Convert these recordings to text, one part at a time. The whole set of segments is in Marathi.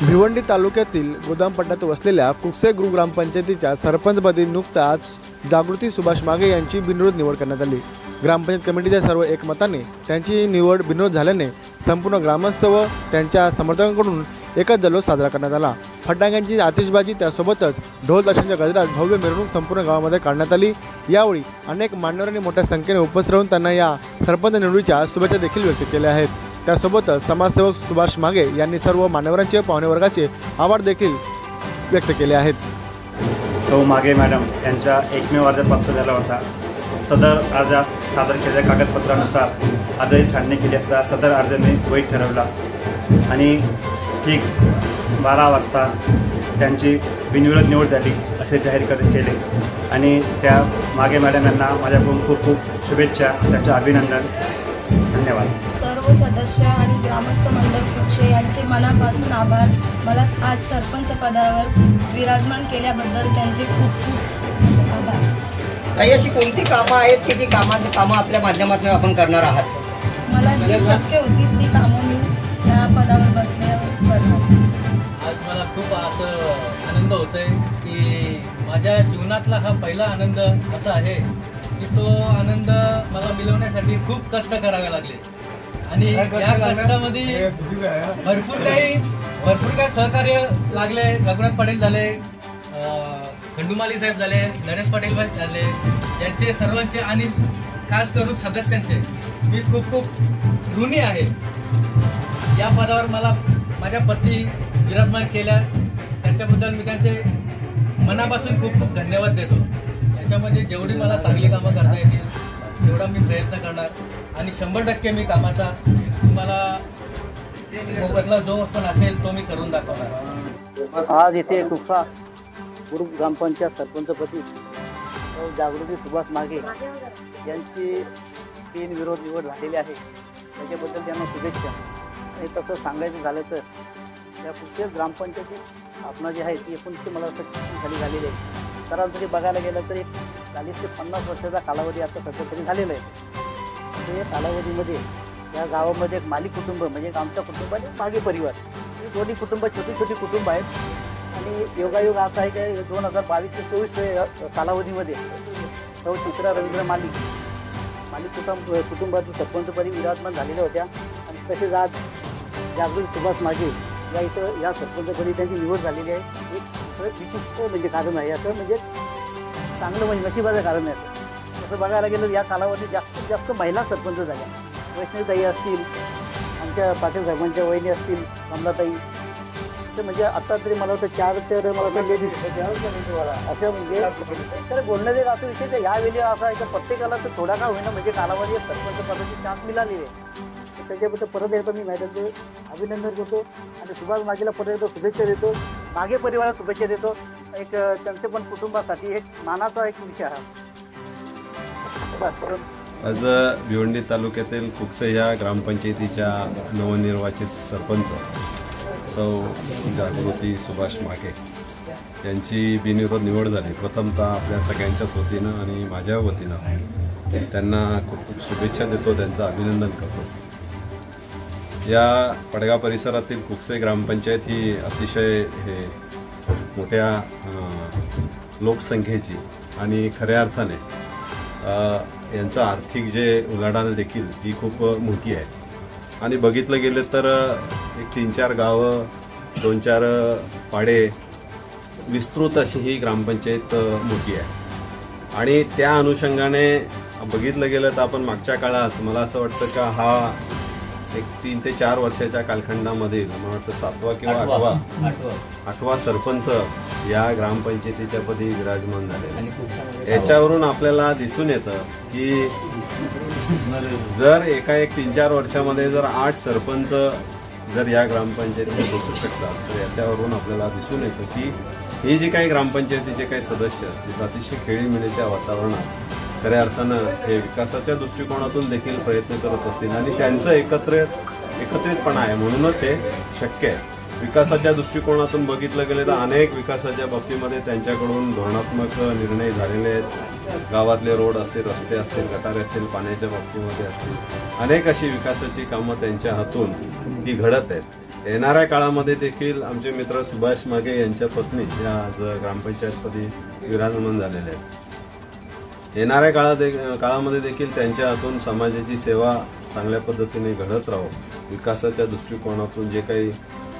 भिवंडी तालुक्यातील गोदामपट्ट्यात वसलेल्या कुकसे ग्रामपंचायतीच्या सरपंचपदी नुकताच जागृती सुभाष मागे यांची बिनविरोध निवड करण्यात आली। ग्रामपंचायत कमिटीच्या सर्व एकमताने त्यांची निवड बिनविरोध झाल्याने संपूर्ण ग्रामस्थ व त्यांच्या समर्थकांकडून एकच जल्लोष साजरा करण्यात आला। फटाक्यांची आतिषबाजी त्यासोबतच ढोल ताशांच्या गजरात भव्य मिरवणूक संपूर्ण गावामध्ये काढण्यात आली। यावेळी अनेक मान्यवरांनी मोठ्या संख्येने उपस्थित राहून त्यांना या सरपंच निवडीच्या शुभेच्छा देखील व्यक्त केल्या आहेत। त्यासोबतच समाजसेवक सुभाष मागे यांनी सर्व मान्यवरांचे पाहुणे वर्गाचे आभार देखील व्यक्त केले आहेत। सौ मागे मॅडम यांचा एकमेव अर्ज प्राप्त झाला होता। सदर अर्जात सादर केलेल्या कागदपत्रानुसार अर्जाची छाननी केली असता सदर अर्जाने वैध ठरवला आणि ठीक 12 वाजता त्यांची बिनविरोध निवड झाली असे जाहीर केले आणि त्या मागे मॅडम यांना माझ्याकडून खूप खूप शुभेच्छा, त्यांचे अभिनंदन, धन्यवाद। सर्व सदस्य आणि ग्रामस्थ मंडळ कुकसे यांचे मनापासून आभार। मला आज सरपंच पदावर विराजमान केल्याबद्दल त्यांचे खूप खूप आभार। काही अशी कोणती कामं आहेत की ती कामं आपल्या माध्यमातून आपण करणार आहात? मला जी शक्य होती ती कामं मी या पदावर बसल्यावर करणार। आज मला खूप असं आनंद होतोय की माझ्या जीवनातला हा पहिला आनंद असा आहे की तो आनंद मला मिळवण्यासाठी खूप कष्ट करावे लागले आणि या कष्टामध्ये भरपूर काही सहकार्य लागले। रघुनाथ पाटील झाले, खंडूमाली साहेब झाले, नरेश पाटील झाले, यांचे सर्वांचे आणि खास करून सदस्यांचे मी खूप खूप ऋणी आहे। या पदावर मला माझ्या पत्नी विराजमान केल्या त्याच्याबद्दल मी त्यांचे मनापासून खूप खूप धन्यवाद देतो। त्याच्यामध्ये जेवढी मला चांगली कामं करता येतील तेवढा मी प्रयत्न करणार आणि 100% मी कामाचा तुम्हाला मोबदला जो पण असेल तो मी करून दाखवणार। आज इथे कुकसा ग्रामपंचायत सरपंचपदी जागृती सुभाष मागे यांची बिनविरोध निवड झालेली आहे, त्याच्याबद्दल त्यांना शुभेच्छा। आणि तसं सांगायचं झालं तर या कुकसे ग्रामपंचायती स्थापना जी आहे ती 19 मला वाटतं झालेली आहे। सरासरी बघायला गेलं तर 40 ते 50 वर्षाचा कालावधी आता सध्या तरी झालेला आहे। ते कालावधीमध्ये या गावामध्ये एक माली कुटुंब म्हणजे आमच्या कुटुंबाने मागे परिवार ही दोन्ही कुटुंब छोटी कुटुंब आहेत आणि योगायोग असा आहे की 2022 ते 24 कालावधीमध्ये सौ चित्रा रवींद्र माली कुटुंबातील सरपंचपदी विराजमान झालेल्या होत्या आणि तसेच आज जागृती सुभाष मागे या इथं या सरपंचपदी त्यांची निवड झालेली आहे। एक विशिष्ट म्हणजे कारण आहे, असं म्हणजे चांगलं म्हणजे नशिबाचं कारण आहे। तसं बघायला गेलं या कालावधीत जास्तीत जास्त महिला सरपंच झाल्या। वैष्णवीताई असतील, आमच्या पाटील साहेबांच्या वहिनी असतील, कमलाताई, तर म्हणजे आता तरी मला वाटतं 4 तर मला वाटतं लेडीज असं म्हणजे तर बोलण्यात एक असं विषय यावेळी असा आहे की प्रत्येकाला तर थोडा का होईना म्हणजे कालावधी सरपंच पदाची चान्स मिळाली आहे। त्याच्याबद्दल परत एकदा मी मॅडमचं अभिनंदन करतो आणि सुभाष मागेला परत एकदा शुभेच्छा देतो, मागे परिवाराला शुभेच्छा देतो। एक त्यांचे पण कुटुंबासाठी एक मानाचा एक विषय आहे। आज भिवंडी तालुक्यातील कुकसे या ग्रामपंचायतीच्या नवनिर्वाचित सरपंच सौ जागृती सुभाष मागे यांची बिनविरोध निवड झाली। प्रथमतः आपल्या सगळ्यांच्याच वतीनं आणि माझ्या वतीनं त्यांना खूप खूप शुभेच्छा देतो, त्यांचं अभिनंदन करतो। या पडगा परिसरातील कुकसे ग्रामपंचायत ही अतिशय मोठ्या लोकसंख्येची आणि खऱ्या अर्थाने यांचं आर्थिक जे उलाढाल देखील ही खूप मोठी आहे आणि बघितलं गेलं तर एक 3-4 गावं 2-4 पाडे विस्तृत अशी ही ग्रामपंचायत मोठी आहे आणि त्या अनुषंगाने बघितलं गेलं तर आपण मागच्या काळात मला असं वाटतं का हा एक 3 ते 4 वर्षाच्या कालखंडामध्ये मला वाटतं 7वा किंवा 8वा सरपंच या ग्रामपंचायतीच्या पदी विराजमान झाले। याच्यावरून आपल्याला दिसून येतं की जर एका 3-4 वर्षामध्ये जर 8 सरपंच जर या ग्रामपंचायतीमध्ये बसू शकतात तर याच्यावरून आपल्याला दिसून येतं की ही जी काही ग्रामपंचायतीचे काही सदस्य असतील अतिशय खेळीमेळीच्या वातावरणात खऱ्या अर्थानं हे विकासाच्या दृष्टिकोनातून देखील प्रयत्न करत असतील आणि त्यांचं एकत्रितपणा आहे म्हणूनच हे शक्य आहे। विकासाच्या दृष्टिकोनातून बघितलं गेलं तर अनेक विकासाच्या बाबतीमध्ये त्यांच्याकडून धोरणात्मक निर्णय झालेले आहेत। गावातले रोड असतील, रस्ते असतील, गटारे असतील, पाण्याच्या बाबतीमध्ये असतील, अनेक अशी विकासाची कामं त्यांच्या हातून ही घडत आहेत। येणाऱ्या काळामध्ये देखील आमचे मित्र सुभाष मागे यांच्या पत्नी या आज ग्रामपंचायतपदी विराजमान झालेल्या आहेत. येणाऱ्या काळामध्ये देखील त्यांच्या हातून समाजाची सेवा चांगल्या पद्धतीने घडत राहो. विकासाच्या दृष्टिकोनातून जे काही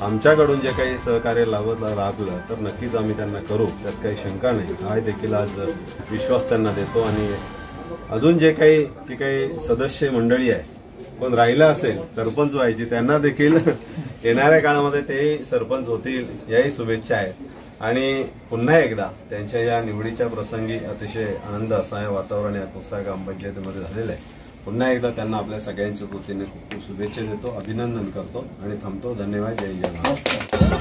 आमच्याकडून जे काही सहकार्य लागलं तर नक्कीच आम्ही त्यांना करू, त्यात काही शंका नाही. हा देखील आज विश्वास त्यांना देतो. आणि अजून जी काही सदस्य मंडळी आहे, कोण राहिला असेल सरपंच व्हायची, त्यांना देखील येणाऱ्या काळामध्ये ते सरपंच होतील याही शुभेच्छा आहेत. आणि पुन्हा एकदा त्यांच्या या निवडीच्या प्रसंगी अतिशय आनंद असा वातावरण या कुकसा ग्रामपंचायतीमध्ये झालेलं आहे. पुन्हा एकदा त्यांना आपल्या सगळ्यांच्या वतीने खूप खूप शुभेच्छा देतो, अभिनंदन करतो आणि थांबतो. धन्यवाद. जय जय महाराष्ट्र.